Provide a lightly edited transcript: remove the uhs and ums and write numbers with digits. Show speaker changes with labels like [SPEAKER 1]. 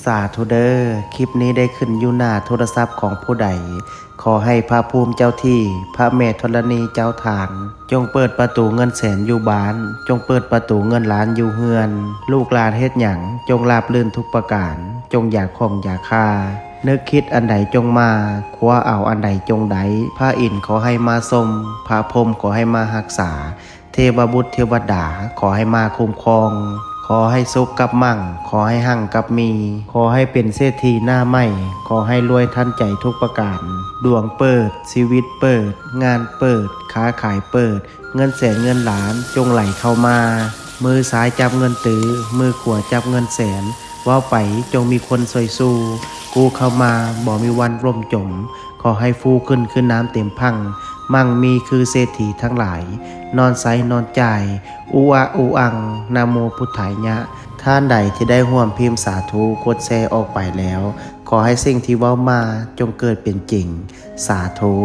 [SPEAKER 1] สาธุเด้อคลิปนี้ได้ขึ้นอยู่หน้าโทรศัพท์ของผู้ใดขอให้พระภูมิเจ้าที่พระแม่ธรณีเจ้าทางจงเปิดประตูเงินแสนอยู่บ้านจงเปิดประตูเงินล้านอยู่เฮือนลูกหลานเฮ็ดหยังจงราบรื่นทุกประการจงอย่าข่มอย่าฆ่านึกคิดอันใดจงมาคว้าเอาอันใดจงไดพระอินทร์ขอให้มาทรงพระพรหมขอให้มารักษาเทวบุตรเทวดาขอให้มาคุ้มครองขอให้สุขกับมั่งขอให้หั่งกับมีขอให้เป็นเศรษฐีหน้าใหม่ขอให้รวยทันใจทุกประการดวงเปิดชีวิตเปิดงานเปิดค้าขายเปิดเงินแสนเงินล้านจงไหลเข้ามามือซ้ายจับเงินตื้อมือขวาจับเงินแสนว่าไปจงมีคนสวยสู้กูเข้ามาบ่มีวันร่มจมขอให้ฟูขึ้นน้ำเต็มพังมั่งมีคือเศรษฐีทั้งหลายนอนไซนอนใจอูอาอูอังนะโมพุทธายะท่านใดที่ได้ร่วมพิมพ์สาธุกดแชร์ออกไปแล้วขอให้สิ่งที่เว้ามาจงเกิดเป็นจริงสาธุ